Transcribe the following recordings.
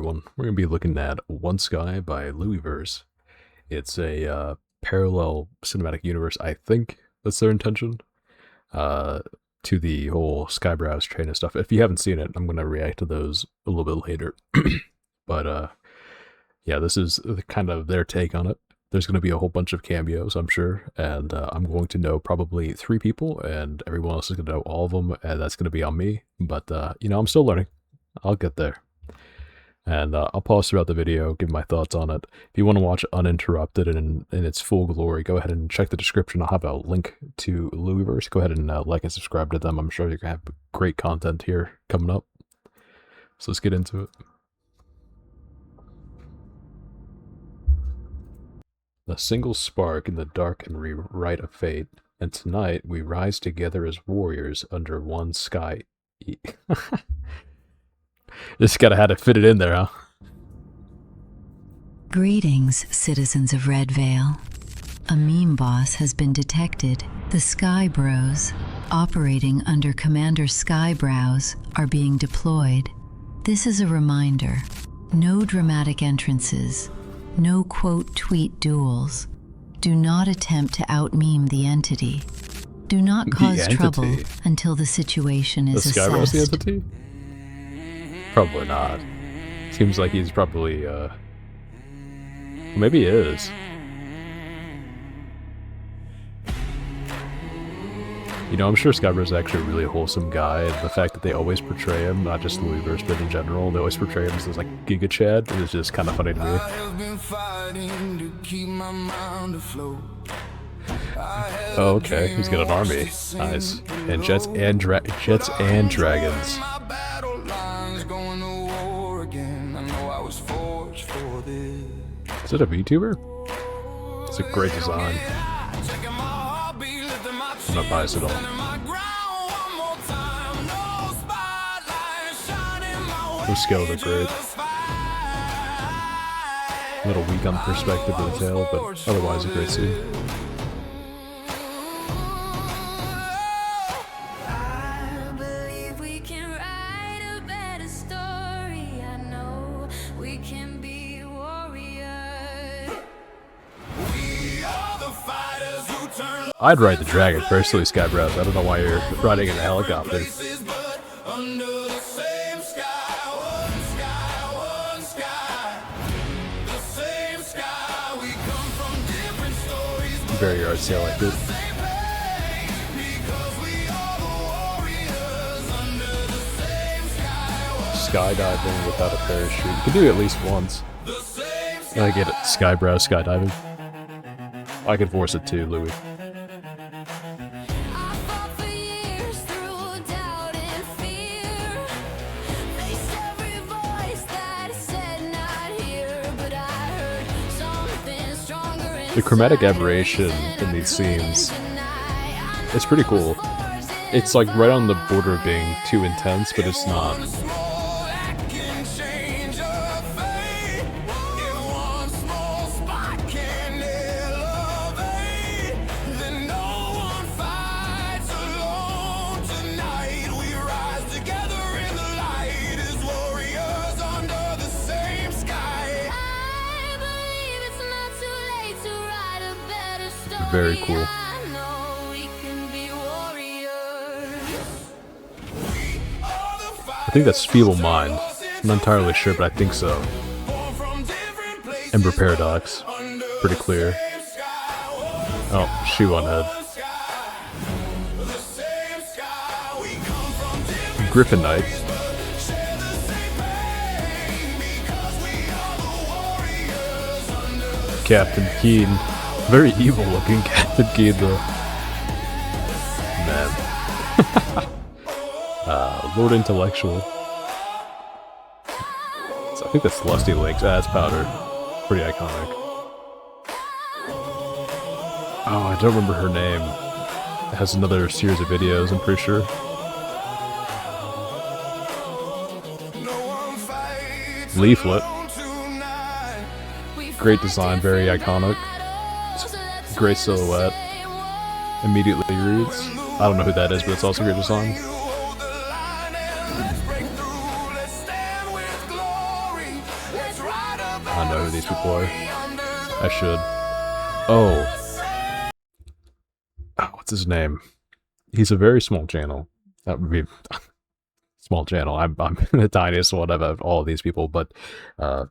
everyone. We're going to be looking at One Sky by Louisverse. It's a parallel cinematic universe, I think that's their intention, to the whole Skybrows train of stuff. If you haven't seen it, I'm going to react to those a little bit later. But yeah, this is kind of their take on it. There's going to be a whole bunch of cameos, I'm sure, and I'm going to know probably 3 people, and everyone else is going to know all of them, and that's going to be on me. But, you know, I'm still learning. I'll get there. And I'll pause throughout the video, give my thoughts on it. If you want to watch uninterrupted and in its full glory, go ahead and check the description. I'll have a link to Louisverse. Go ahead and like and subscribe to them. I'm sure you're going to have great content here coming up. So let's get into it. A single spark in the dark can rewrite a fate, and tonight we rise together as warriors under one sky. Just gotta have to fit it in there, huh? Greetings, citizens of Red Vale. A meme boss has been detected. The Sky Bros, operating under Commander Skybrows, are being deployed. This is a reminder. No dramatic entrances. No quote-tweet duels. Do not attempt to out-meme the entity. Do not cause trouble until the situation is assessed. Skybrows the entity? Probably not. Seems like he's probably, maybe he is. You know, I'm sure Skybrows is actually a really wholesome guy, and the fact that they always portray him, not just Louisverse, but in general, they always portray him as this, like, Giga Chad, is just kind of funny to me. Oh, okay, he's got an army. Nice. And jets and dragons. Is it a VTuber? It's a great design. I'm not biased at all. Those scales are great. A little weak on the perspective of the tail, but otherwise a great scene. I'd ride the dragon personally, Skybrows. I don't know why you're riding in a helicopter. Very artsy, I like it. Skydiving without a parachute. You can do it at least once. I get it. Skybrows skydiving. I could force it too, Louis. The chromatic aberration in these scenes, it's pretty cool. It's like right on the border of being too intense, but it's not. Very cool. I think that's Feeble Mind. I'm not entirely sure, but I think so. Ember Paradox. Pretty clear. Oh, shoe on head. Griffin Knight. Captain Keen. Very evil looking Captain Keen though. Man. Lord Intellectual. So I think that's Lusty Links. That's Powder. Pretty iconic. Oh, I don't remember her name. It has another series of videos, I'm pretty sure. Leaflet. Great design, very iconic. Great silhouette. Immediately reads. I don't know who that is, but it's also great design. I know who these people are. I should. Oh, what's his name? He's a very small channel. That would be small channel. I'm the tiniest one of all of these people, but I'm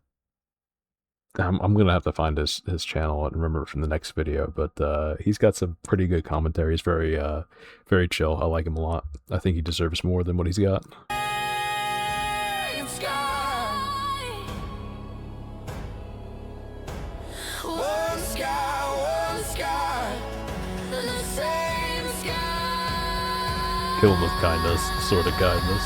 gonna have to find his channel and remember from the next video. But he's got some pretty good commentary. He's very chill. I like him a lot. I think he deserves more than what he's got. Kill him with kindness, sort of kindness.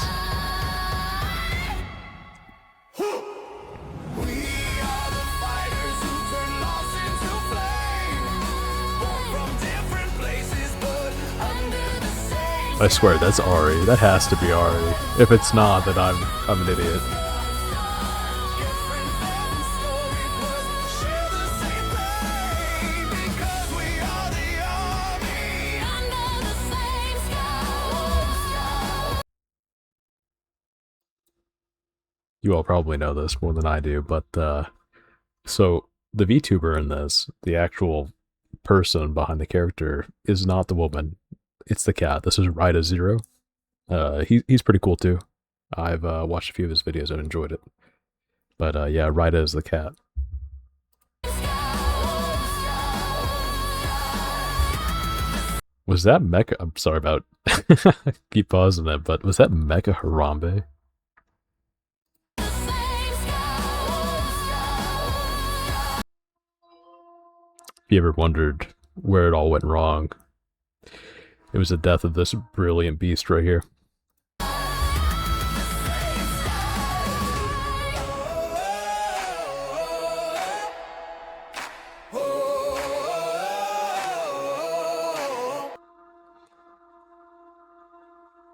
I swear, that's Ari. That has to be Ari. If it's not, then I'm an idiot. You all probably know this more than I do, but so the VTuber in this, the actual person behind the character, is not the woman. It's the cat. This is Rida0. He's pretty cool too. I've watched a few of his videos and enjoyed it. But yeah, Rida is the cat. Was that Mecha? I'm sorry about keep pausing it, but was that Mecha Harambe? If you ever wondered where it all went wrong, it was the death of this brilliant beast right here.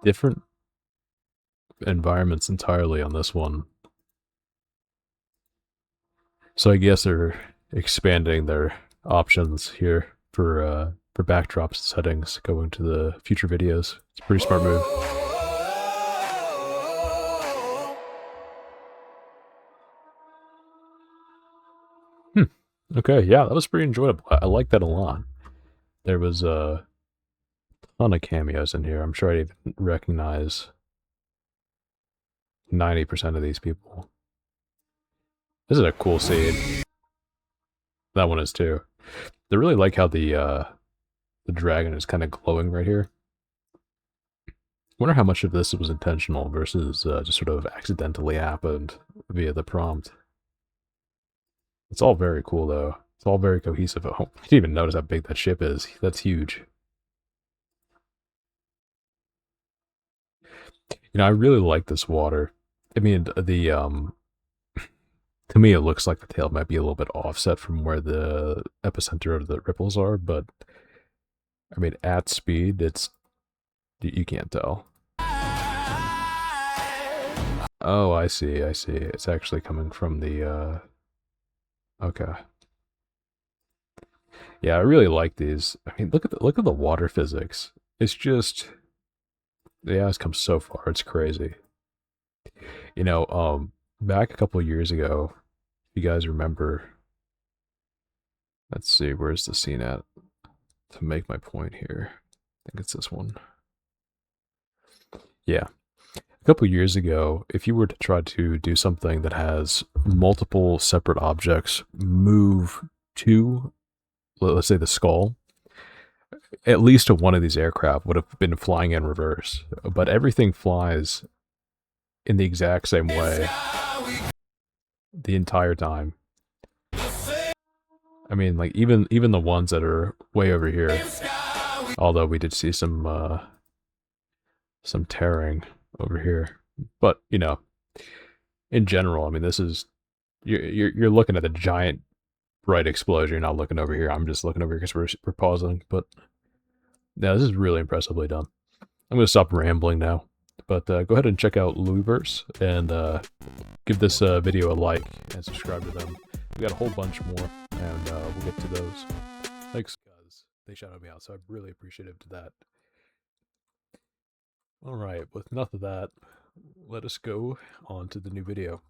Different environments entirely on this one. So I guess they're expanding their options here for backdrops and settings going to the future videos. It's a pretty smart move. Okay, yeah, that was pretty enjoyable. I like that a lot. There was a ton of cameos in here. I'm sure I even recognize 90% of these people. This is a cool scene. That one is too. I really like how the dragon is kind of glowing right here. I wonder how much of this was intentional versus just sort of accidentally happened via the prompt. It's all very cool though. It's all very cohesive. Oh, I didn't even notice how big that ship is. That's huge. You know, I really like this water. I mean, to me, it looks like the tail might be a little bit offset from where the epicenter of the ripples are, but I mean, at speed, you can't tell. Oh, I see. It's actually coming from the, okay. Yeah, I really like these. I mean, look at the water physics. It's just, yeah, it's come so far. It's crazy. You know, back a couple of years ago, if you guys remember, let's see, where's the scene at? To make my point here, I think it's this one. Yeah. A couple of years ago, if you were to try to do something that has multiple separate objects move to, let's say, the skull, at least one of these aircraft would have been flying in reverse. But everything flies in the exact same way the entire time. I mean, like, even the ones that are way over here, although we did see some tearing over here. But, you know, in general, I mean, this is, you're looking at a giant bright explosion. You're not looking over here. I'm just looking over here because we're pausing. But yeah, this is really impressively done. I'm going to stop rambling now. But go ahead and check out Louisverse and give this video a like and subscribe to them. We got a whole bunch more, and we'll get to those. Thanks, guys. They shouted me out, so I'm really appreciative to that. Alright, with enough of that, let us go on to the new video.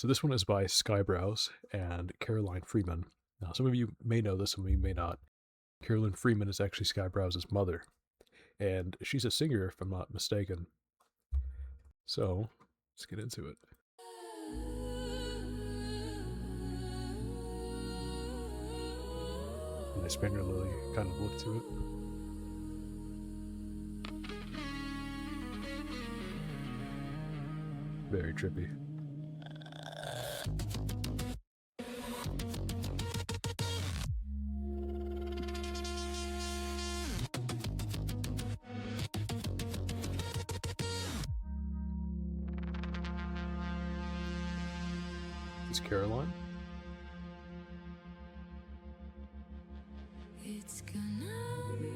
So this one is by Skybrows and Caroline Freeman. Now, some of you may know this, some of you may not. Caroline Freeman is actually Skybrows' mother, and she's a singer, if I'm not mistaken. So, let's get into it. Nice Painter Lily kind of look to it. Very trippy. Is Caroline? It's gonna be.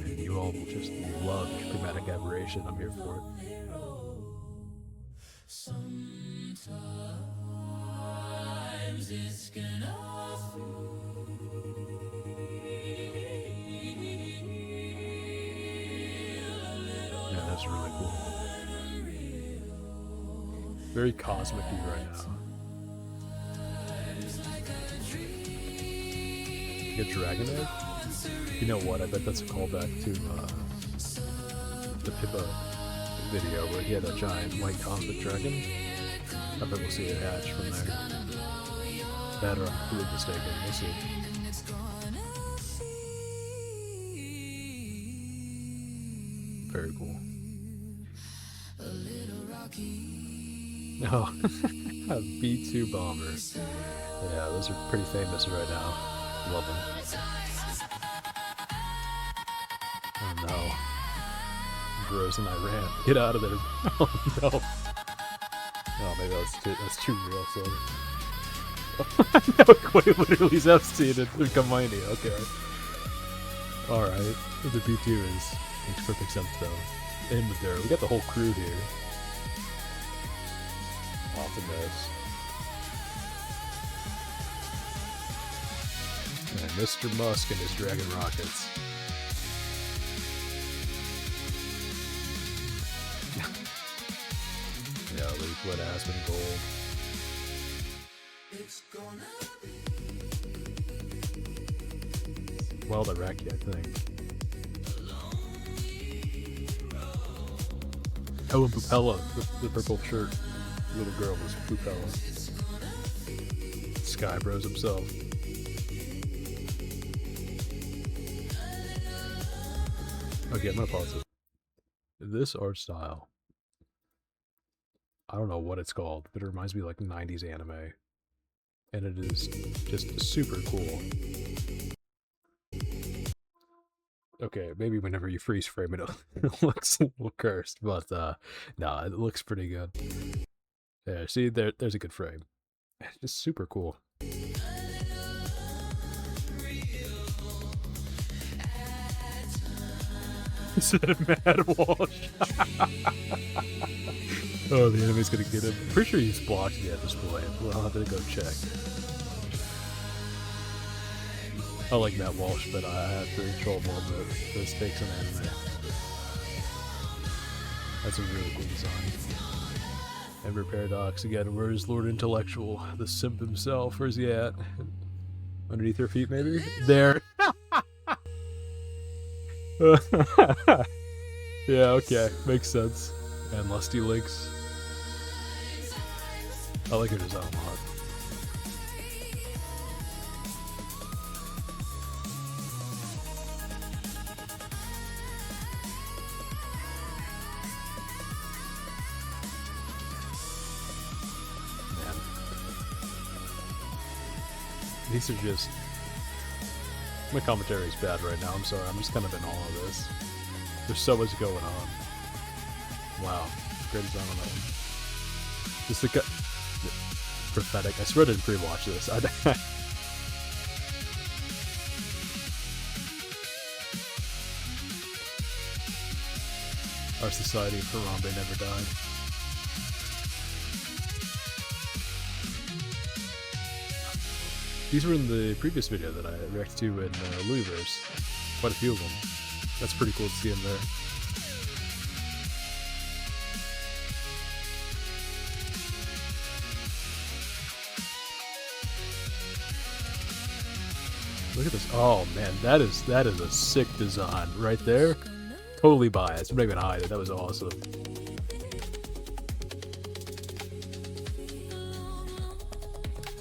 And you all will just love chromatic aberration. I'm here for it. Sometimes it's gonna Yeah, that's really cool. Very cosmic-y right now. Like a dragon egg? You know what? I bet that's a callback to the Pippa video where he had a giant white cosmic dragon. I bet we'll see it hatch from there. That or I'm completely mistaken. We'll see. Very cool. Oh, a B-2 bomber. Yeah, those are pretty famous right now. Love them. Oh no. Bros in Iran. Get out of there. Oh no. Oh, maybe that's too real, so. No, Quay literally is outseated. Hermione, okay. Alright. The B2 makes perfect sense though. In with there. We got the whole crew here. Awesomeness. And Mr. Musk and his dragon rockets. Yeah, Leafwood, Aspen, Gold. Wild Iraqi, I think. Oh, and Pupella, the purple shirt little girl was Pupella. Skybros himself. Okay, I'm gonna pause it. This art style, I don't know what it's called, but it reminds me of like 90s anime. And it is just super cool. Okay, maybe whenever you freeze frame it, it looks a little cursed, but nah, it looks pretty good. Yeah, see, there's a good frame. It's just super cool. Is that a mad wash? Oh, the enemy's gonna get him. Pretty sure he's blocked me at this point. We'll have to go check. I like Matt Walsh, but I have to troll a little bit. This takes an anime. That's a really cool design. Ember Paradox again. Where's Lord Intellectual? The simp himself. Where's he at? Underneath her feet, maybe? There. Yeah, okay. Makes sense. And Lusty Links. I like her design a lot. Man. These are just... My commentary is bad right now, I'm sorry. I'm just kind of in all of this. There's so much going on. Wow. Great design on that one. Just the prophetic. I swear I didn't pre-watch this. Our society of Harambe never died. These were in the previous video that I reacted to in Louisverse. Quite a few of them. That's pretty cool to see them there. Look at this. Oh man, that is a sick design right there. Totally biased. I'm not even hiding. That was awesome.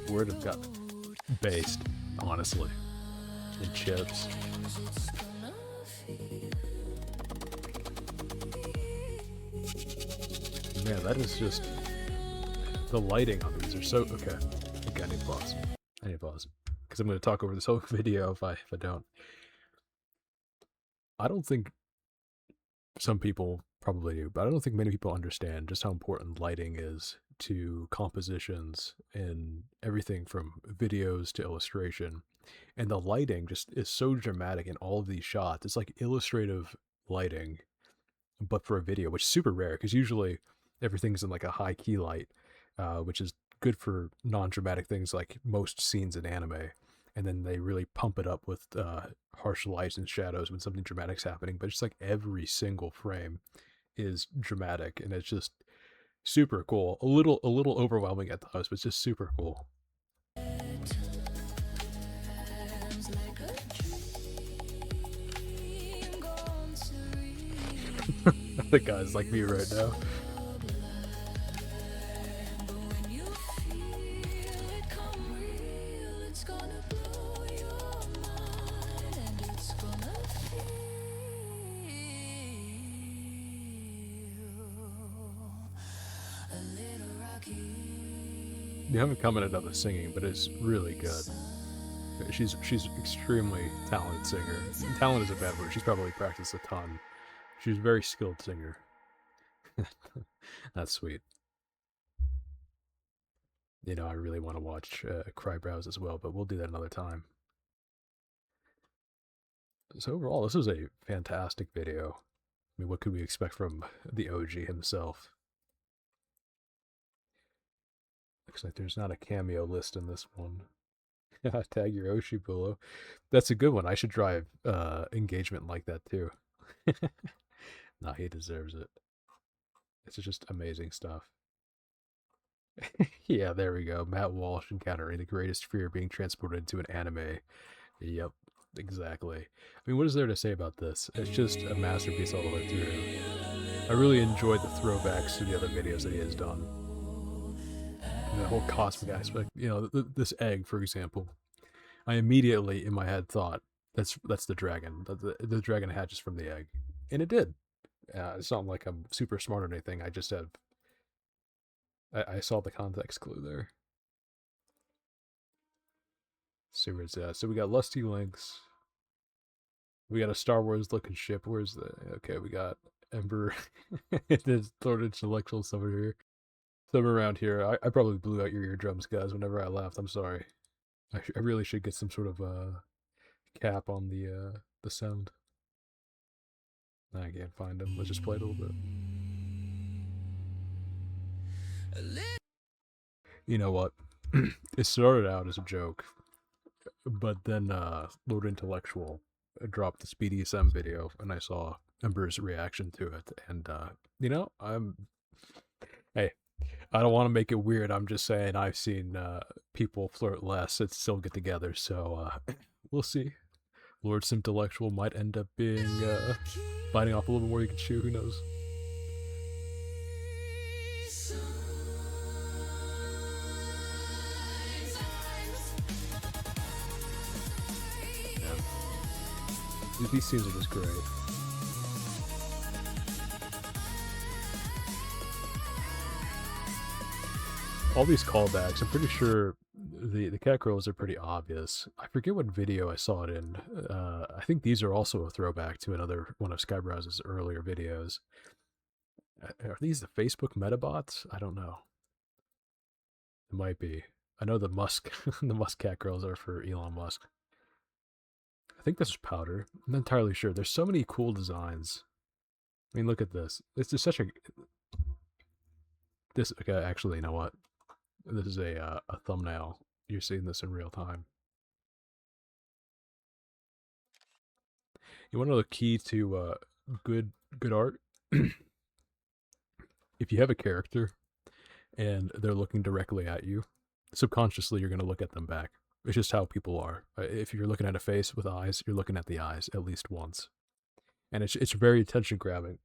Would have got based, honestly, in chips. Man, that is just the lighting on these are so okay. Okay, I need to pause. Because I'm going to talk over this whole video if I don't. I don't think some people probably do, but I don't think many people understand just how important lighting is to compositions and everything from videos to illustration. And the lighting just is so dramatic in all of these shots. It's like illustrative lighting, but for a video, which is super rare because usually everything's in like a high key light, which is good for non-dramatic things like most scenes in anime. And then they really pump it up with harsh lights and shadows when something dramatic's happening. But it's like every single frame is dramatic, and it's just super cool. A little overwhelming at times, but it's just super cool. The guy's like me right now. You haven't commented on the singing, but it's really good. She's extremely talented singer. Talent is a bad word. She's probably practiced a ton. She's a very skilled singer. That's sweet. You know, I really want to watch Crybrows as well, but we'll do that another time. So overall, this was a fantastic video. I mean, what could we expect from the OG himself? Looks like there's not a cameo list in this one. Tag your Oshi below. That's a good one. I should drive engagement like that too. Nah, he deserves it. It's just amazing stuff. Yeah, there we go. Matt Walsh encountering the greatest fear being transported into an anime. Yep, exactly. I mean, what is there to say about this? It's just a masterpiece all the way through. I really enjoyed the throwbacks to the other videos that he has done. And the whole cosmic aspect. You know, this egg, for example. I immediately, in my head, thought, that's the dragon. The dragon hatches from the egg. And it did. It's not like I'm super smart or anything. I just have... I saw the context clue there. See where it's at. So we got Lusty Links. We got a Star Wars looking ship. Where's the... Okay, we got Ember. There's Lord Intellectual somewhere here. Somewhere around here. I probably blew out your eardrums, guys, whenever I laughed. I'm sorry. I really should get some sort of cap on the sound. I can't find them. Let's just play it a little bit. You know what? It started out as a joke, but then Lord Intellectual dropped the Speedy SM video, and I saw Ember's reaction to it, and you know, hey, I don't want to make it weird. I'm just saying I've seen people flirt less and still get together, so we'll see. Lord Intellectual might end up being biting off a little bit more you can chew. Who knows? Yeah. These scenes are just great. All these callbacks, I'm pretty sure the cat girls are pretty obvious. I forget what video I saw it in. I think these are also a throwback to another one of Skybrowse's earlier videos. Are these the Facebook Metabots? I don't know. It might be. I know the Musk, the Musk cat girls are for Elon Musk. I think this is Powder. I'm not entirely sure. There's so many cool designs. I mean, look at this. It's just such a... This, okay, actually, you know what? This is a thumbnail. You're seeing this in real time. You want to know the key to good art? If you have a character and they're looking directly at you, subconsciously you're going to look at them back. It's just how people are. If you're looking at a face with eyes, you're looking at the eyes at least once, and it's very attention grabbing.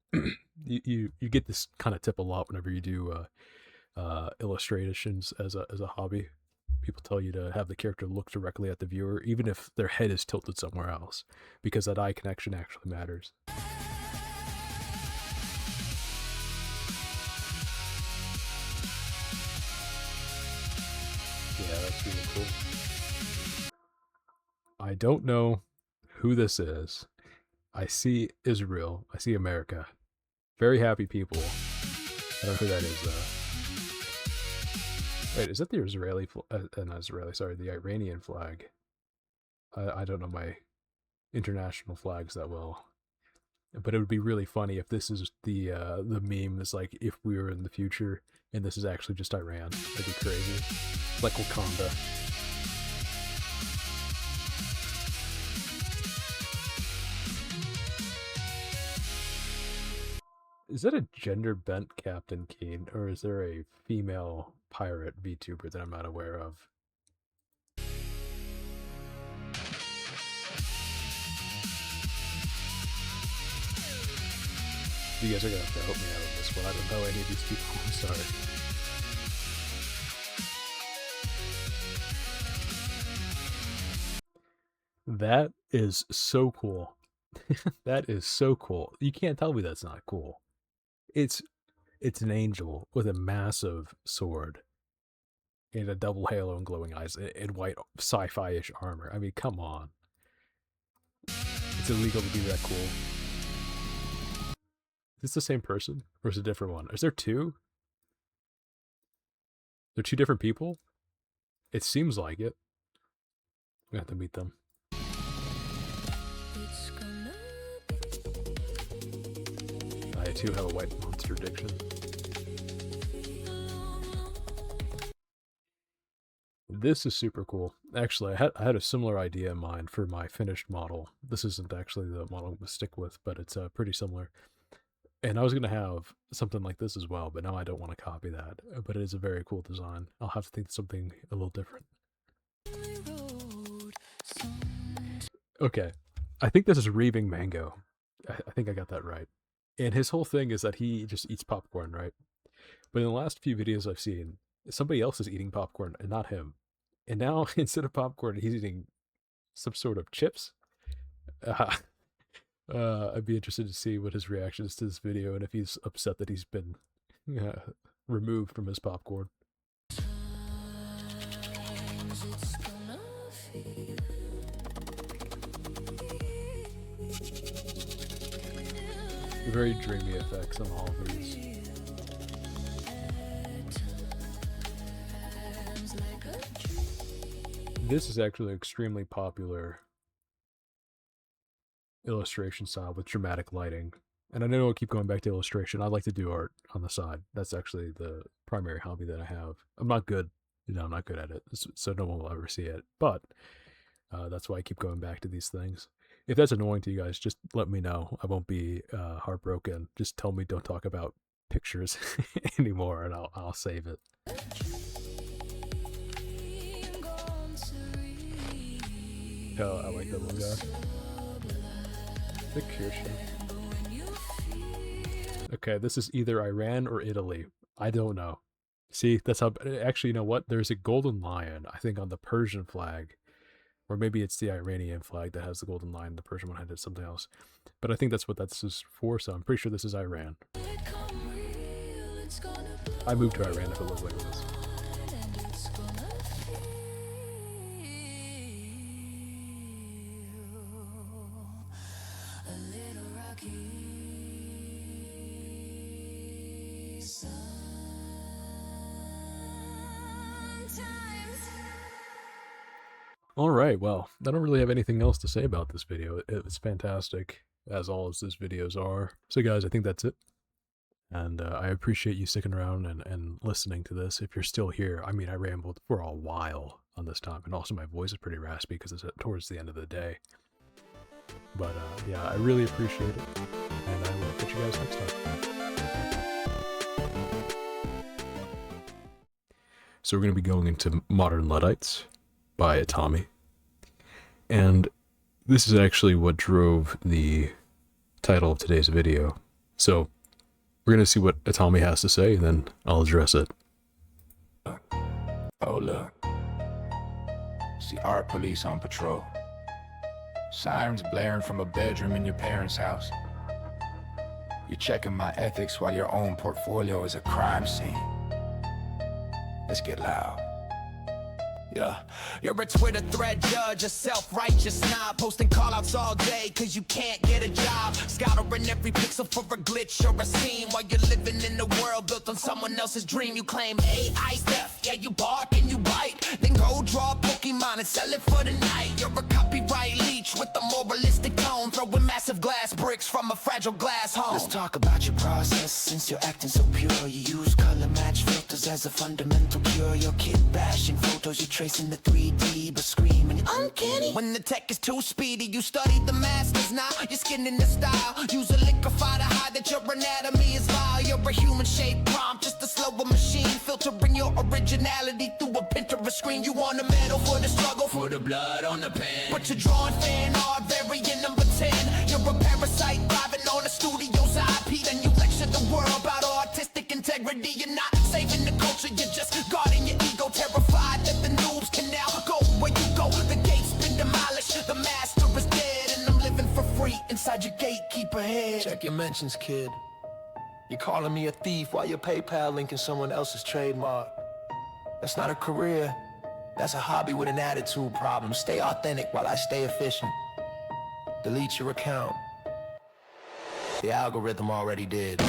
You get this kind of tip a lot whenever you do illustrations as a hobby. People tell you to have the character look directly at the viewer, even if their head is tilted somewhere else, because that eye connection actually matters. Yeah, that's really cool. I don't know who this is. I see Israel. I see America. Very happy people. I don't know who that is, though. Wait, is that the Israeli, not Israeli, sorry, the Iranian flag? I don't know my international flags that well. But it would be really funny if this is the meme is like if we were in the future and this is actually just Iran. That'd be crazy. Like Wakanda. Is that a gender bent Captain Keen, or is there a female pirate VTuber that I'm not aware of? You guys are gonna have to help me out on this one. I don't know any of these people. I'm sorry. That is so cool. That is so cool. You can't tell me that's not cool. It's an angel with a massive sword and a double halo and glowing eyes and white sci-fi-ish armor. I mean, come on. It's illegal to be that cool. Is this the same person? Or is it a different one? Is there two? They're two different people? It seems like it. We have to meet them. I too have a white monster addiction. This is super cool. Actually, I had a similar idea in mind for my finished model. This isn't actually the model I'm going to stick with, but it's pretty similar. And I was going to have something like this as well, but now I don't want to copy that. But it is a very cool design. I'll have to think of something a little different. Okay. I think this is Reaving Mango. I think I got that right. And his whole thing is that he just eats popcorn, right? But in the last few videos I've seen, somebody else is eating popcorn and not him. And now, instead of popcorn, he's eating some sort of chips. I'd be interested to see what his reaction is to this video and if he's upset that he's been removed from his popcorn. Very dreamy effects on all of these. This is actually an extremely popular illustration style with dramatic lighting. And I know I keep going back to illustration. I like to do art on the side. That's actually the primary hobby that I have. I'm not good, I'm not good at it, so no one will ever see it. But that's why I keep going back to these things. If that's annoying to you guys, just let me know. I won't be heartbroken. Just tell me don't talk about pictures anymore, and I'll save it. Oh, I like that one guy. The Kirsche. Okay, this is either Iran or Italy. I don't know. See, that's how. Actually, you know what? There's a golden lion, I think, on the Persian flag. Or maybe it's the Iranian flag that has the golden lion. The Persian one had something else. But I think that's what this is for, so I'm pretty sure this is Iran. I moved to Iran if it looks like this. Alright, well, I don't really have anything else to say about this video. It was fantastic, as all of his videos are. So guys, I think that's it. And I appreciate you sticking around and listening to this. If you're still here, I mean, I rambled for a while on this time. And also my voice is pretty raspy because it's towards the end of the day. But yeah, I really appreciate it. And I will catch you guys next time. So we're going to be going into modern Luddites. by Atami. And this is actually what drove the title of today's video. So we're going to see what Atami has to say, and then I'll address it. Oh, look. It's the art police on patrol. Sirens blaring from a bedroom in your parents' house. You're checking my ethics while your own portfolio is a crime scene. Let's get loud. Yeah, you're a Twitter thread judge, a self-righteous snob, posting call-outs all day cause you can't get a job, scouring every pixel for a glitch or a scene, while you're living in a world built on someone else's dream. You claim AI stuff, yeah, you bark and you bite, then go draw a Pokemon and sell it for the night. You're a copyright leech with a moralistic tone, throwing massive glass bricks from a fragile glass home. Let's talk about your process, since you're acting so pure. You use color match filters as a fundamental cure. Your kid bashing photos, you tracing the 3D, but screaming uncanny. When the tech is too speedy, you study the masters now. You're skinning the style. Use a liquefy to hide that your anatomy is vile. You're a human-shaped prompt, just a slower machine, filtering your originality through a Pinterest screen. You want a medal for the struggle, for the blood on the pen, but you're drawing fan art, variant number 10. You're a parasite thriving on the studio's IP. Then you lecture the world about artistic integrity. You're not saving the culture, you're just guarding your ego, terrified that the noobs can now go where you go. The gate's been demolished, the master is dead, and I'm living for free inside your gatekeeper head. Check your mentions, kid. You're calling me a thief while your PayPal linking someone else's trademark. That's not a career. That's a hobby with an attitude problem. Stay authentic while I stay efficient. Delete your account. The algorithm already did.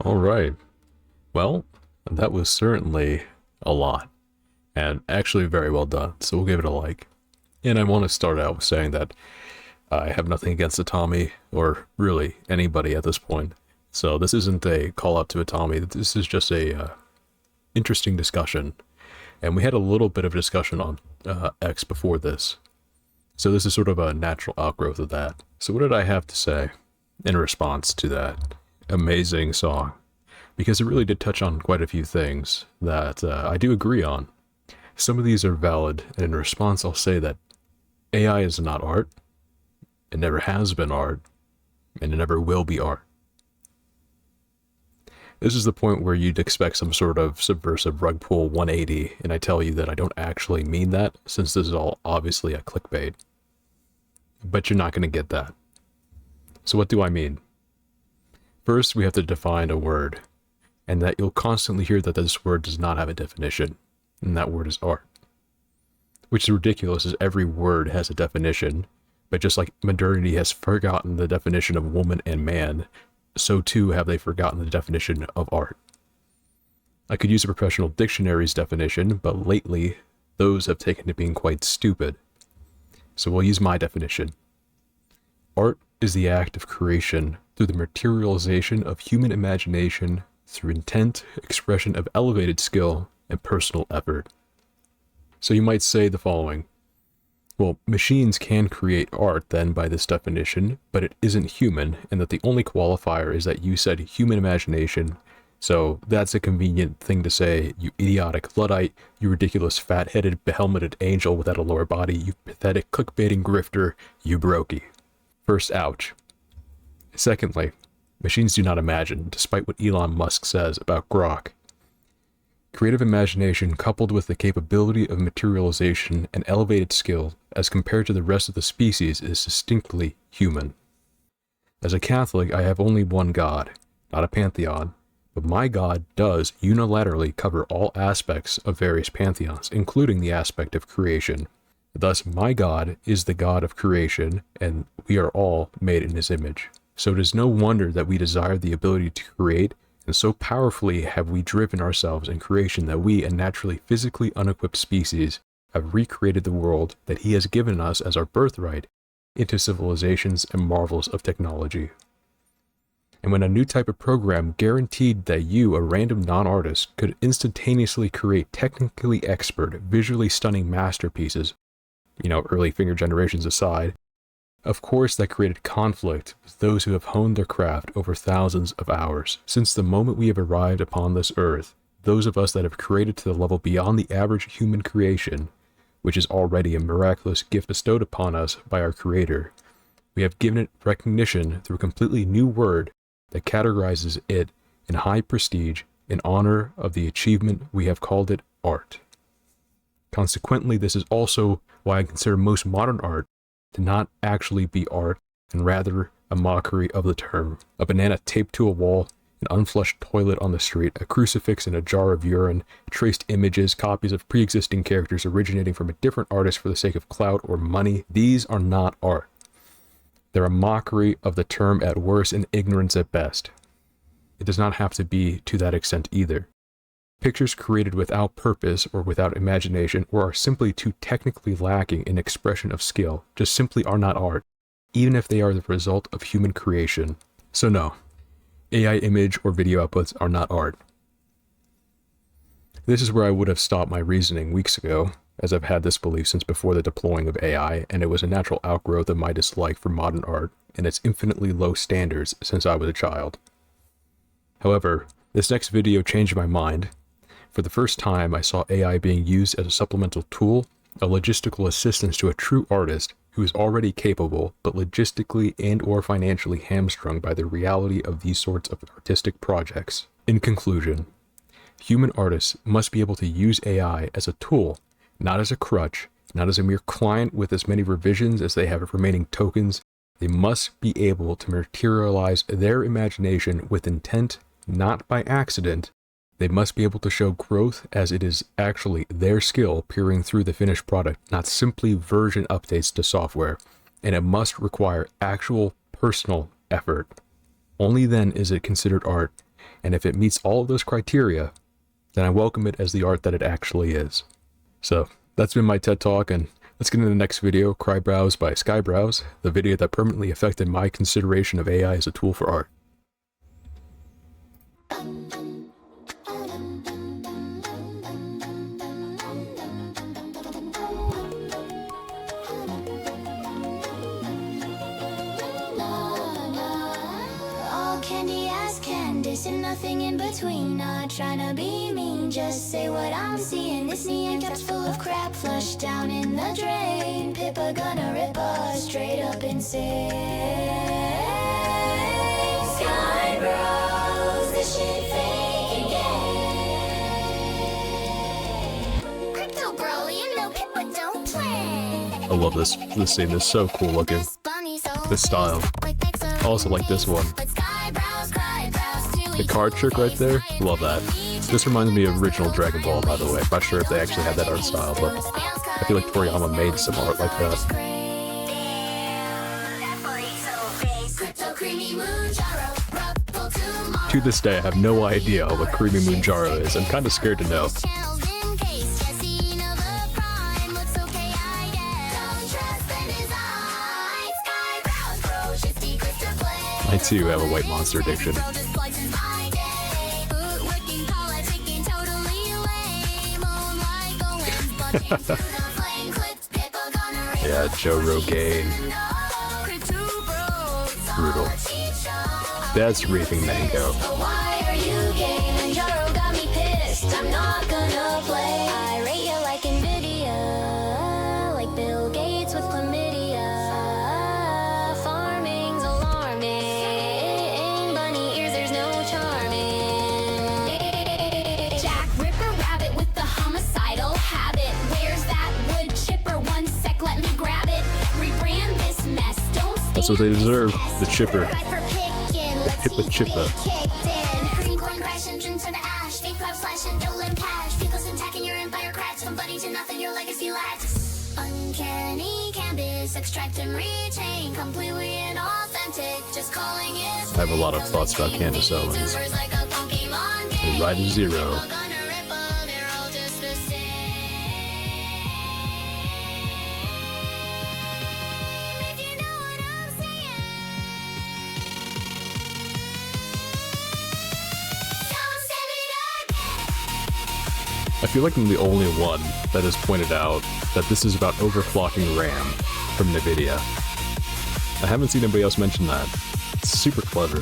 Alright, well, that was certainly a lot, and actually very well done, so we'll give it a like. And I want to start out with saying that I have nothing against Atami, or really anybody at this point, so this isn't a call out to Atami, this is just a interesting discussion, and we had a little bit of a discussion on X before this, so this is sort of a natural outgrowth of that. So what did I have to say in response to that amazing song? Because it really did touch on quite a few things that I do agree on. Some of these are valid, and in response I'll say that AI is not art, it never has been art, and it never will be art. This is the point where you'd expect some sort of subversive rug pull 180, and I tell you that I don't actually mean that, since this is all obviously a clickbait. But you're not going to get that. So what do I mean? First, we have to define a word, and that you'll constantly hear that this word does not have a definition, and that word is art. Which is ridiculous, as every word has a definition, but just like modernity has forgotten the definition of woman and man, so too have they forgotten the definition of art. I could use a professional dictionary's definition, but lately those have taken to being quite stupid. So we'll use my definition. Art is the act of creation through the materialization of human imagination through intent, expression of elevated skill, and personal effort. So you might say the following: well, machines can create art then by this definition, but it isn't human, and that the only qualifier is that you said human imagination, so that's a convenient thing to say, you idiotic Luddite, you ridiculous fat-headed, behelmeted angel without a lower body, you pathetic clickbaiting grifter, you brokey. First, ouch. Secondly, machines do not imagine, despite what Elon Musk says about Grok. Creative imagination coupled with the capability of materialization and elevated skill as compared to the rest of the species is distinctly human. As a Catholic, I have only one God, not a pantheon, but my God does unilaterally cover all aspects of various pantheons, including the aspect of creation. Thus, my God is the God of creation, and we are all made in his image. So it is no wonder that we desire the ability to create, and so powerfully have we driven ourselves in creation that we, a naturally physically unequipped species, have recreated the world that he has given us as our birthright into civilizations and marvels of technology. And when a new type of program guaranteed that you, a random non-artist, could instantaneously create technically expert, visually stunning masterpieces, early finger generations aside, of course that created conflict with those who have honed their craft over thousands of hours. Since the moment we have arrived upon this earth, those of us that have created to the level beyond the average human creation, which is already a miraculous gift bestowed upon us by our Creator, we have given it recognition through a completely new word that categorizes it in high prestige in honor of the achievement we have called it art. Consequently, this is also why I consider most modern art to not actually be art, and rather a mockery of the term. A banana taped to a wall, an unflushed toilet on the street, a crucifix in a jar of urine, traced images, copies of pre-existing characters originating from a different artist for the sake of clout or money. These are not art. They're a mockery of the term at worst and ignorance at best. It does not have to be to that extent either. Pictures created without purpose or without imagination, or are simply too technically lacking in expression of skill, just simply are not art, even if they are the result of human creation. So no, AI image or video outputs are not art. This is where I would have stopped my reasoning weeks ago, as I've had this belief since before the deploying of AI, and it was a natural outgrowth of my dislike for modern art and its infinitely low standards since I was a child. However, this next video changed my mind. For the first time, I saw AI being used as a supplemental tool, a logistical assistance to a true artist who is already capable, but logistically and or financially hamstrung by the reality of these sorts of artistic projects. In conclusion, human artists must be able to use AI as a tool, not as a crutch, not as a mere client with as many revisions as they have remaining tokens. They must be able to materialize their imagination with intent, not by accident. They must be able to show growth as it is actually their skill peering through the finished product, not simply version updates to software. And it must require actual personal effort. Only then is it considered art, and if it meets all of those criteria, then I welcome it as the art that it actually is. So, that's been my TED Talk, and let's get into the next video, Crybrows by Skybrows, the video that permanently affected my consideration of AI as a tool for art. And nothing in between, not trying to be mean, just say what I'm seeing. This neon cap's full of crap, flushed down in the drain. Pippa gonna rip us straight up insane. Sky bros, this shit fake again. Crypto bro, you know Pippa don't play. I love this scene, is so cool looking. This style. I also like this one. The card trick right there, love that. This reminds me of original Dragon Ball, by the way. I'm not sure if they actually had that art style, but I feel like Toriyama made some art like that. To this day, I have no idea what Creamy Moonjaro is. I'm kind of scared to know. I too have a white monster addiction. Yeah, Joe Rogaine. Brutal. That's Reaping Mango. Why are you gay? Jaro got me pissed. I'm not gonna play. I rate you like Nvidia, like Bill Gates with chlamydia. Farming's alarming. Bunny ears, there's no charming. Jack Ripper Rabbit with the homicidal habit. Where's that wood chipper? 1 sec, let me grab it. Rebrand this mess. Don't stand. That's what they deserve. The chipper. Pippa Chippa. Green coin crash engine to the ash. Fake club slash and Dolan cash. People's attacking your empire cracks. Somebody to nothing, your legacy lacks. Uncanny canvas, extract and retain. Completely inauthentic, just calling it. I have a lot of thoughts about Candace Owens. And Ride to Zero. I feel like I'm the only one that has pointed out that this is about overclocking RAM from NVIDIA. I haven't seen anybody else mention that. It's super clever.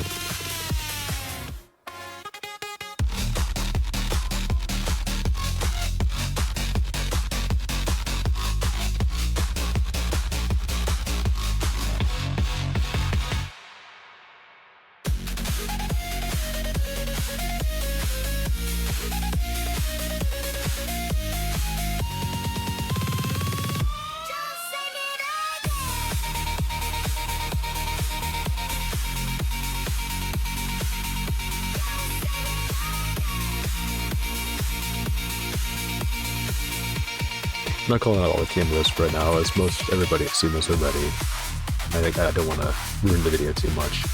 I'm not calling out all the cameras right now, as most everybody has seen this already. I think I don't want to ruin the video too much.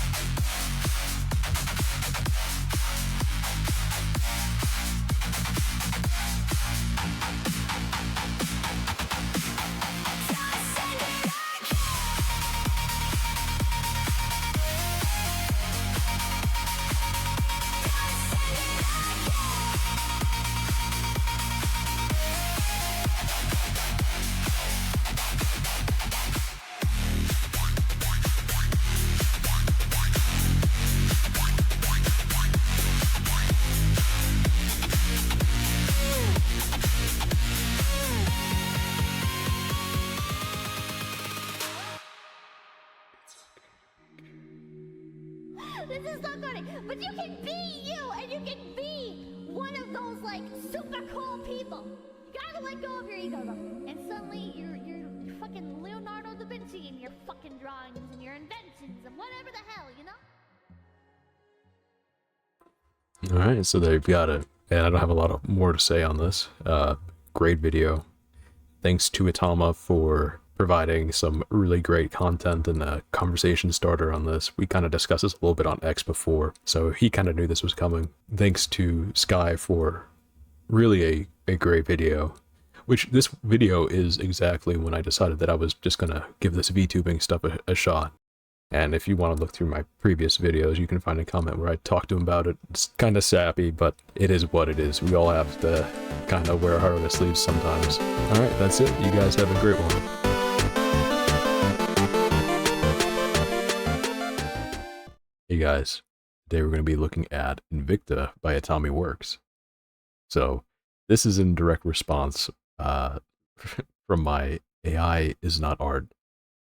This is so funny, but you can be you, and you can be one of those, like, super cool people. You gotta let go of your ego, though. And suddenly, you're fucking Leonardo da Vinci in your fucking drawings and your inventions and whatever the hell, you know? Alright, so there you've got it. And I don't have a lot of more to say on this. Great video. Thanks to Itama for providing some really great content and a conversation starter on this. We kind of discussed this a little bit on X before, so he kind of knew this was coming. Thanks to Sky for really a great video, which this video is exactly when I decided that I was just gonna give this VTubing stuff a shot. And if you want to look through my previous videos, you can find a comment where I talked to him about it. It's kind of sappy, but it is what it is. We all have to kind of wear our heart on our sleeves sometimes. Alright, that's it. You guys have a great one. Hey guys, today we're going to be looking at Invicta by Itami Works. So this is in direct response from my AI is not art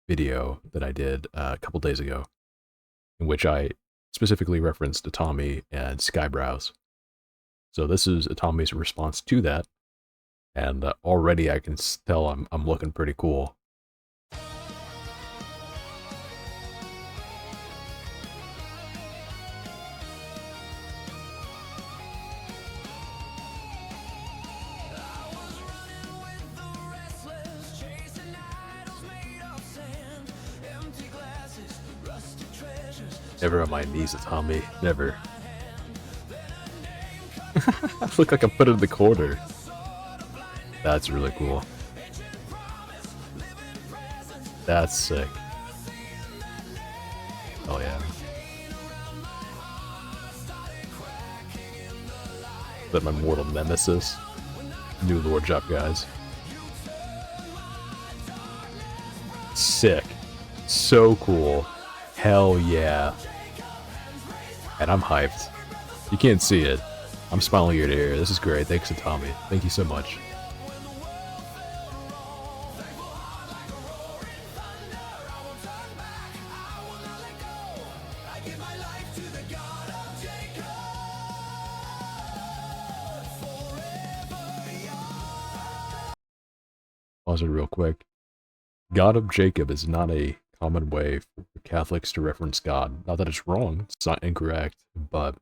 video that I did a couple days ago, in which I specifically referenced Itami and Skybrows. So this is Itami's response to that, and already I can tell I'm looking pretty cool. Never on my knees, Itami. Never. I look like I'm put in the corner. That's really cool. That's sick. Oh yeah. Is that my mortal nemesis? New lore job, guys. Sick. So cool. Hell yeah. And I'm hyped. You can't see it. I'm smiling ear to ear. This is great. Thanks to Tommy. Thank you so much. Pause it real quick. God of Jacob is not a common way for Catholics to reference God. Not that it's wrong, it's not incorrect, but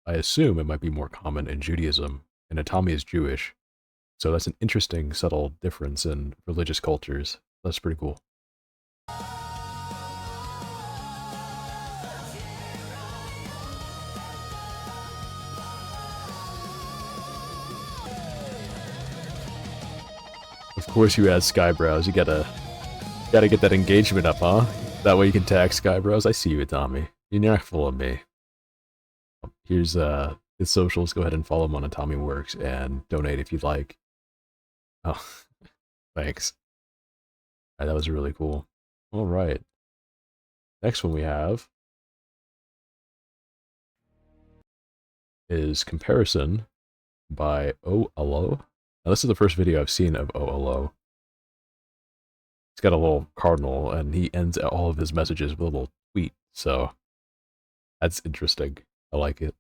I assume it might be more common in Judaism, and Itami is Jewish, so that's an interesting, subtle difference in religious cultures. That's pretty cool. Of course you add Skybrows, you gotta get that engagement up, huh? That way you can tag Skybrows. I see you, Itami. You're not full of me. Here's the his socials. Go ahead and follow him on Atomy Works and donate if you'd like. Oh, thanks. All right, that was really cool. All right. Next one we have is Comparison by OLO. Now, this is the first video I've seen of OLO. He's got a little cardinal, and he ends all of his messages with a little tweet, so that's interesting. I like it.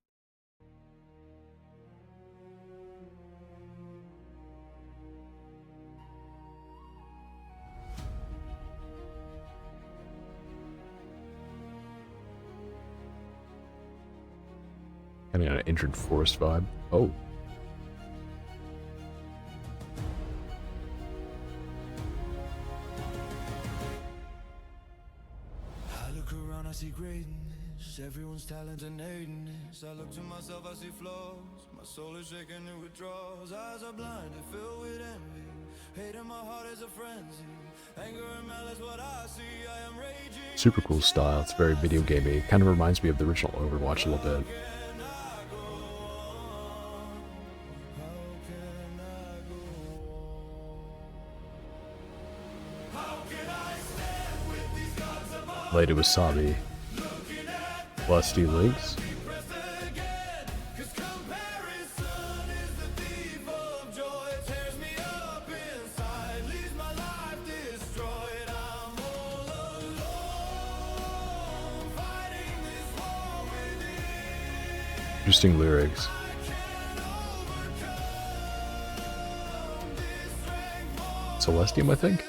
Kind of an Ancient Forest vibe. Oh. I look around, I see greatness. Everyone's talent and hatiness. I look to myself, I see flaws. My soul is shaking, it withdraws. Eyes are blinded, filled with envy. Hate in my heart is a frenzy. Anger and malice, what I see. I am raging. Super cool style. It's very video gamey. Kind of reminds me of the original Overwatch a little bit. Lady Wasabi. Lusty Links. Interesting lyrics. Celestium, I think?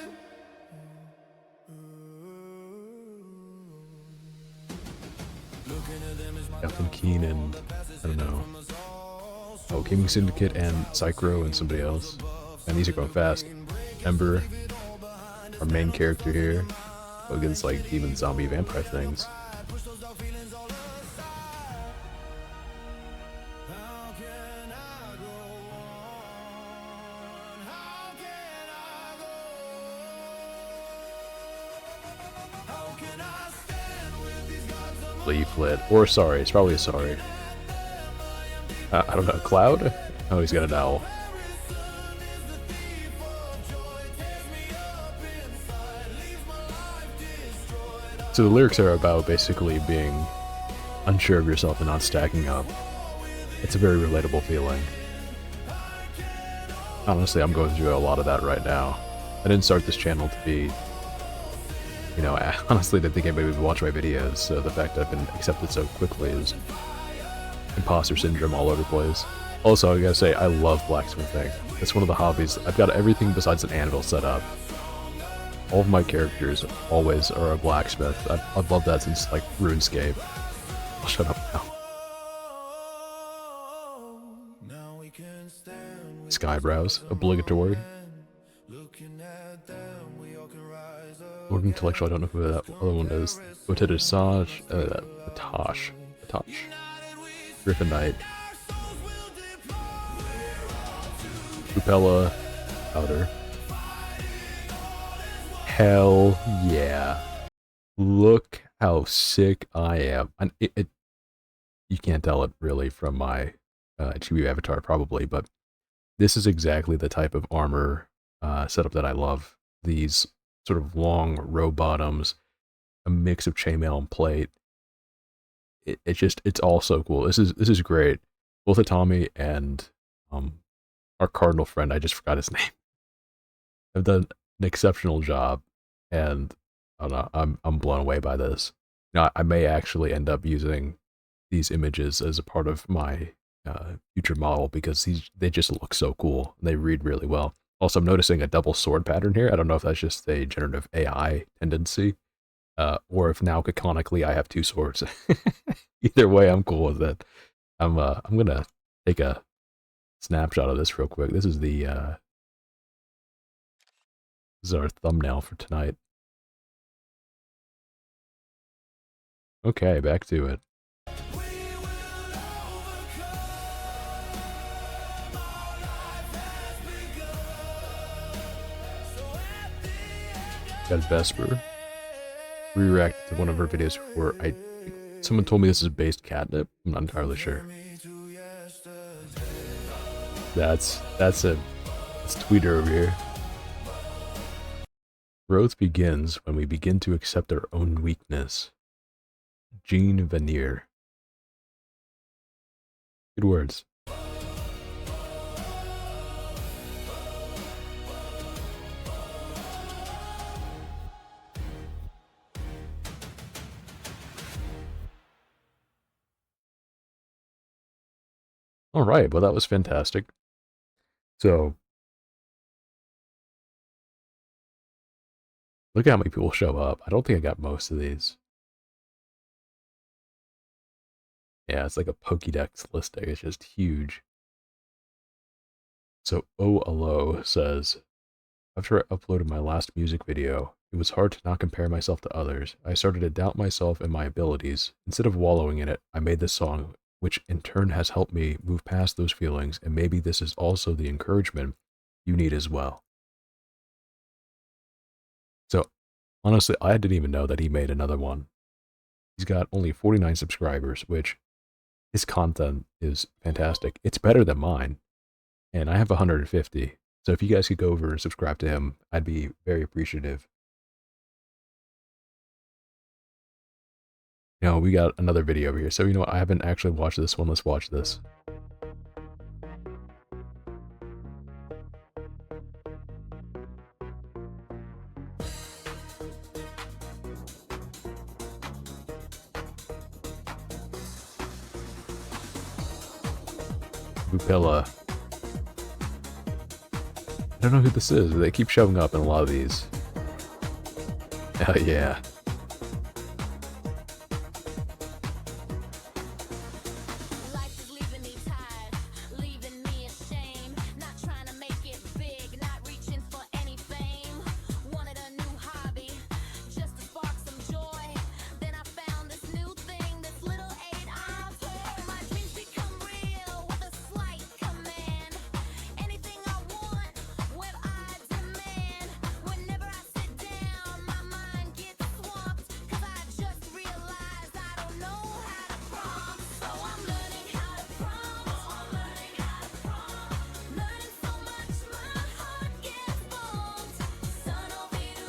Captain Keen and I don't know. Oh, Gaming Syndicate and Psychro and somebody else. And these are going fast. Ember, our main character here, against like demon zombie vampire things. Leaflet, or sorry, it's probably a sorry. I don't know, Cloud? Oh, he's got an owl. So the lyrics are about basically being unsure of yourself and not stacking up. It's a very relatable feeling. Honestly, I'm going through a lot of that right now. I didn't start this channel to be, you know, I honestly didn't think anybody would watch my videos, so the fact that I've been accepted so quickly is imposter syndrome all over the place. Also, I gotta say, I love blacksmithing. It's one of the hobbies. I've got everything besides an anvil set up. All of my characters always are a blacksmith. I've loved that since, like, RuneScape. I'll shut up now. Skybrows, obligatory. Lord Intellectual, I don't know who that other one is. Saj, Tosh. Griffin Knight. Rupella, Powder. Hell yeah. Look how sick I am. And you can't tell it really from my Chibi avatar probably, but this is exactly the type of armor setup that I love. These sort of long row bottoms, a mix of chainmail and plate. It's all so cool. This is great. Both Atomy and our cardinal friend, I just forgot his name, have done an exceptional job, and I don't know, I'm blown away by this. Now, I may actually end up using these images as a part of my future model because they just look so cool. And they read really well. Also, I'm noticing a double sword pattern here. I don't know if that's just a generative AI tendency, or if now canonically I have two swords. Either way, I'm cool with it. I'm gonna take a snapshot of this real quick. This is our thumbnail for tonight. Okay, back to it. Got Vesper. Rereacted to one of her videos where someone told me this is based catnip. I'm not entirely sure. That's a tweeter over here. Growth begins when we begin to accept our own weakness. Jean Vanier. Good words. All right, well, that was fantastic. So, look at how many people show up. I don't think I got most of these. Yeah, it's like a Pokédex listing. It's just huge. So, O Alo says, after I uploaded my last music video, it was hard to not compare myself to others. I started to doubt myself and my abilities. Instead of wallowing in it, I made this song, which in turn has helped me move past those feelings, and maybe this is also the encouragement you need as well. So, honestly, I didn't even know that he made another one. He's got only 49 subscribers, which his content is fantastic. It's better than mine, and I have 150. So if you guys could go over and subscribe to him, I'd be very appreciative. You know, we got another video over here. So you know what? I haven't actually watched this one. Let's watch this. Bupilla. I don't know who this is, but they keep showing up in a lot of these. Hell yeah.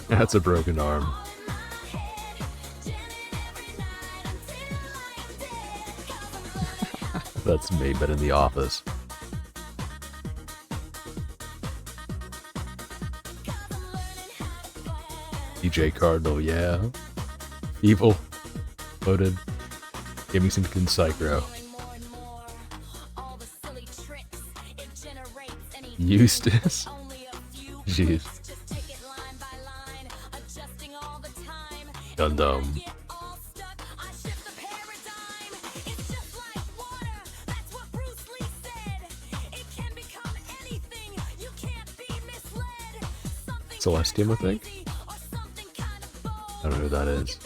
That's a broken arm. That's me, but in the office. DJ Cardinal, yeah. Evil. Loaded. Give me some Psychro. Eustace. Jeez. Gundam. Celestium, I think? I don't know who that is.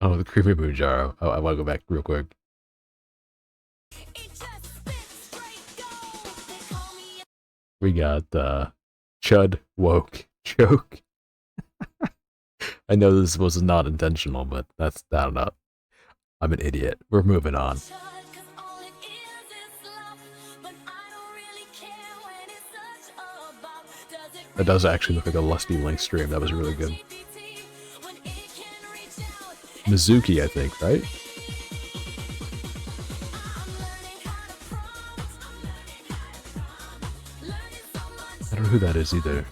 Oh, the creepy Mujaro. Oh, I want to go back real quick. We got Chud Woke Joke. I know this was not intentional, but that's not enough. I'm an idiot. We're moving on. That does actually look like a Lusty Link stream. That was really good. Mizuki, I think, right? I don't know who that is either.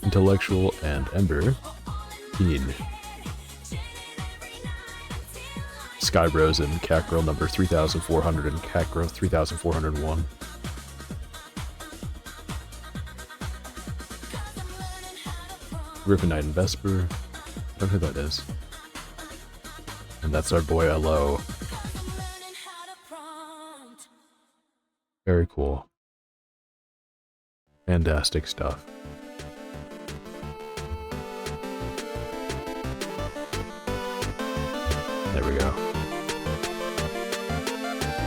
Intellectual and Ember. Keen. Skybros and Catgirl number 3400 and Catgirl 3401. Gryphonite and Vesper. I don't know who that is. And that's our boy Alo. Very cool. Fantastic stuff. There we go.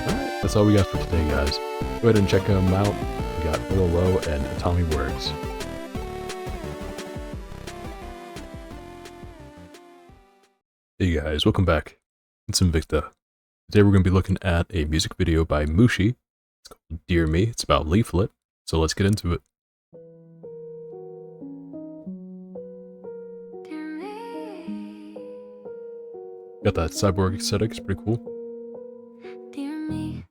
Alright, that's all we got for today, guys. Go ahead and check them out. We got Alo and Tommy Works. There you go. Guys, welcome back. It's Invicta. Today we're going to be looking at a music video by Mushi. It's called Dear Me. It's about Leaflet. So let's get into it. Got that cyborg aesthetic. It's pretty cool. Dear me,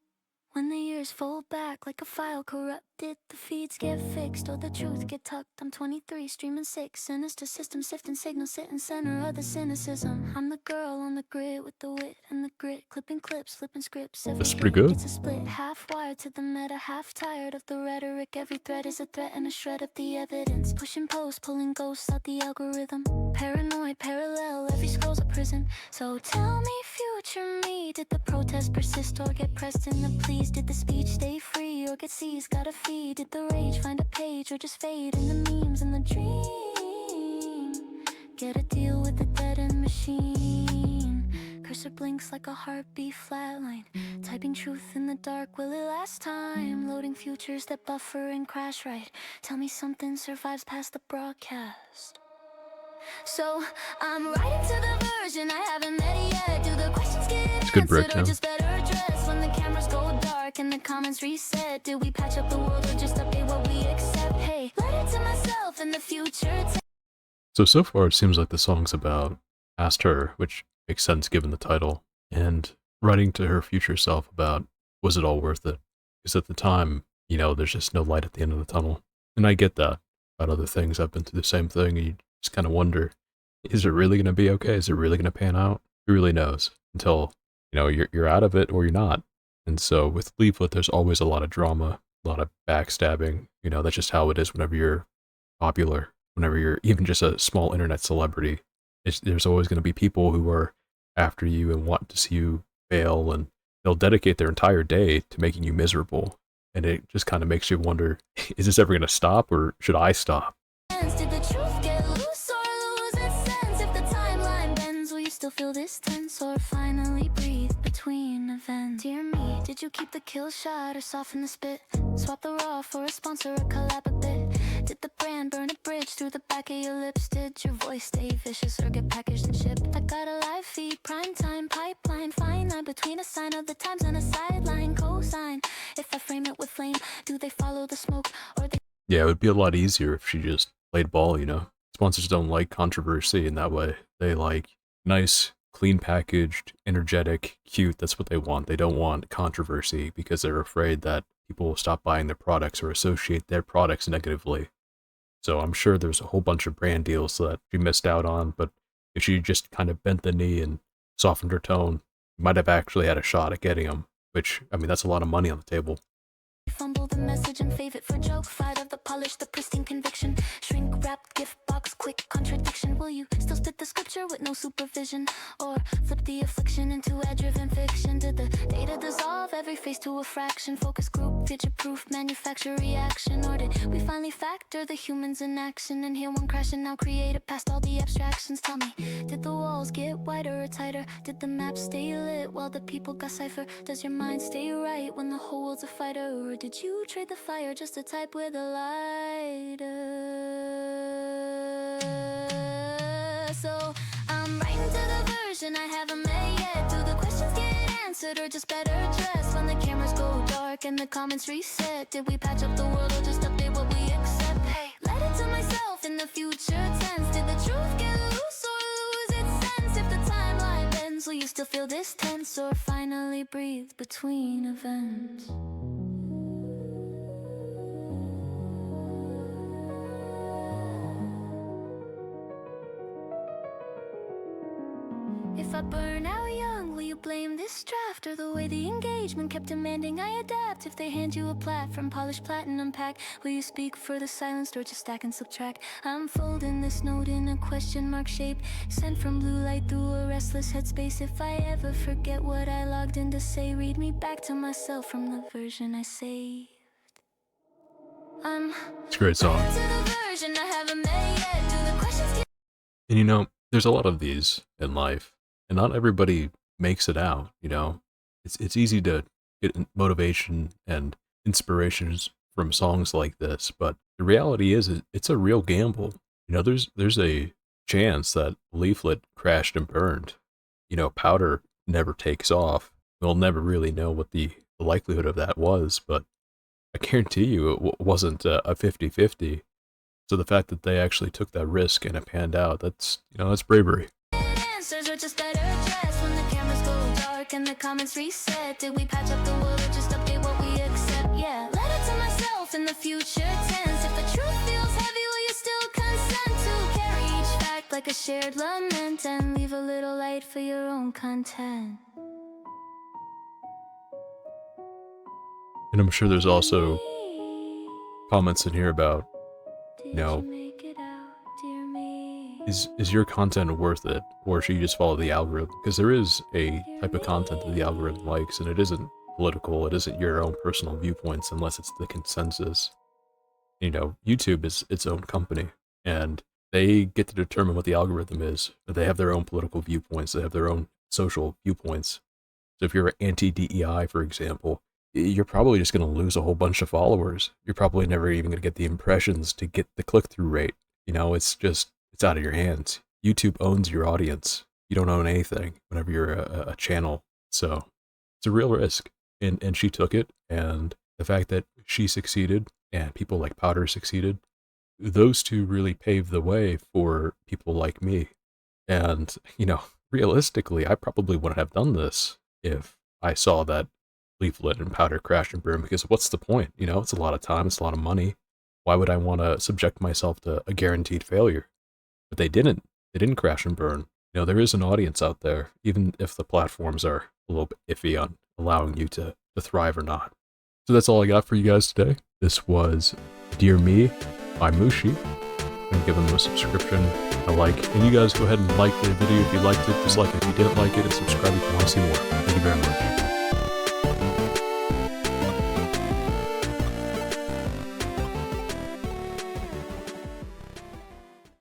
when the years fold back like a file corrupted, the feeds get fixed or the truth get tucked. I'm 23, streaming 6, sinister system sifting signals, sitting center of the cynicism. I'm the girl on the grid with the wit and the grit, clipping clips, flipping scripts. Every That's pretty bit good. It's a split, half wired to the meta, half tired of the rhetoric. Every thread is a threat and a shred of the evidence. Pushing posts, pulling ghosts out the algorithm. Paranoid, parallel, every scroll's a prison. So tell me, future me, did the protest persist or get pressed in the pleas? Did the speech stay free or get seized? Got a feed. Did the rage find a page or just fade in the memes and the dream? Get a deal with the dead-end machine. Cursor blinks like a heartbeat flatline. Typing truth in the dark, will it last time? Loading futures that buffer and crash right. Tell me something survives past the broadcast. So I'm writing to the version I haven't met yet. Do the questions get good answered breakdown. or just better addressed when the cameras go dark and the comments reset? Did we patch up the world or just update what we accept? Hey, let it to myself in the future. So far it seems like the song's about Asked Her, which makes sense given the title, and writing to her future self about, was it all worth it? Because at the time, you know, there's just no light at the end of the tunnel. And I get that about other things. I've been through the same thing, and you just kind of wonder, is it really going to be okay? Is it really going to pan out? Who really knows? Until, you know, you're out of it or you're not. And so with Leaflet, there's always a lot of drama, a lot of backstabbing. You know, that's just how it is whenever you're popular, whenever you're even just a small internet celebrity. There's always going to be people who are after you and want to see you fail, and they'll dedicate their entire day to making you miserable. And it just kind of makes you wonder, is this ever going to stop, or should I stop? Did the truth get loose or lose its sense? If the timeline bends, will you still feel this tense or finally breathe between events? Dear me, did you keep the kill shot or soften the spit? Swap the raw for a sponsor or collab a bit? Did the brand burn a bridge through the back of your lips? Did your voice stay vicious or get packaged and shipped? I got a live feed, prime time, pipeline, fine line between a sign of the times and a sideline, cosign. If I frame it with flame, do they follow the smoke or they... Yeah, it would be a lot easier if she just played ball, you know? Sponsors don't like controversy in that way. They like nice, clean packaged, energetic, cute. That's what they want. They don't want controversy because they're afraid that people will stop buying their products or associate their products negatively. So I'm sure there's a whole bunch of brand deals that she missed out on, but if she just kind of bent the knee and softened her tone, might have actually had a shot at getting them, which, I mean, that's a lot of money on the table. Fumble the message and fave it for joke. Fight of the polish, the pristine conviction. Shrink wrapped gift box, quick contradiction. Will you still spit the scripture with no supervision, or flip the affliction into ad-driven fiction? Did the data dissolve every face to a fraction? Focus group, future proof, manufacture reaction, or did we finally factor the humans in action and hear one crash and now create it past all the abstractions? Tell me, did the walls get wider or tighter? Did the map stay lit while the people got cipher? Does your mind stay right when the whole world's a fighter? Or did you trade the fire just to type with a lighter? So I'm writing to the version I haven't met yet. Do the questions get answered or just better addressed when the cameras go dark and the comments reset? Did we patch up the world or just update what we accept? Hey, let it to myself in the future tense. Did the truth get loose or lose its sense? If the timeline bends, will you still feel this tense or finally breathe between events? If I burn out young, will you blame this draft or the way the engagement kept demanding I adapt? If they hand you a plat from polished platinum pack, will you speak for the silenced or just stack and subtract? I'm folding this note in a question mark shape, sent from blue light through a restless headspace. If I ever forget what I logged in to say, read me back to myself from the version I saved. It's a great song. To the version I haven't met yet. Do the questions get... And you know, there's a lot of these in life, and not everybody makes it out, you know? It's easy to get motivation and inspirations from songs like this, but the reality is it's a real gamble. You know, there's a chance that Leaflet crashed and burned. powder never takes off, we'll never really know what the likelihood of that was, but I guarantee you it wasn't a 50-50. So the fact that they actually took that risk and it panned out, that's bravery. Answers are just better dressed when the cameras go dark and the comments reset. Did we patch up the world or just update what we accept? Yeah, letter to myself in the future tense. If the truth feels heavy, will you still consent to carry each fact like a shared lament and leave a little light for your own content? And I'm sure there's also comments in here about, Did you know, you make it out, dear me? is your content worth it, or should you just follow the algorithm? Because there is a type of content that the algorithm likes, and it isn't political, it isn't your own personal viewpoints unless it's the consensus. YouTube is its own company, and they get to determine what the algorithm is. They have their own political viewpoints, they have their own social viewpoints. So if you're anti-DEI, for example, you're probably just going to lose a whole bunch of followers. You're probably never even going to get the impressions to get the click-through rate. It's out of your hands. YouTube owns your audience. You don't own anything whenever you're a channel. So it's a real risk. And she took it, and the fact that she succeeded and people like Powder succeeded, those two really paved the way for people like me. And, realistically, I probably wouldn't have done this if I saw that leaflet and Powder crash and burn, because what's the point? It's a lot of time, it's a lot of money. Why would I want to subject myself to a guaranteed failure? But they didn't crash and burn. There is an audience out there, even if the platforms are a little bit iffy on allowing you to thrive or not. So that's all I got for you guys today. This was Dear Me by Mushi. And give them a subscription, a like, and you guys go ahead and like the video if you liked it, dislike it if you didn't like it, and subscribe if you want to see more. Thank you very much.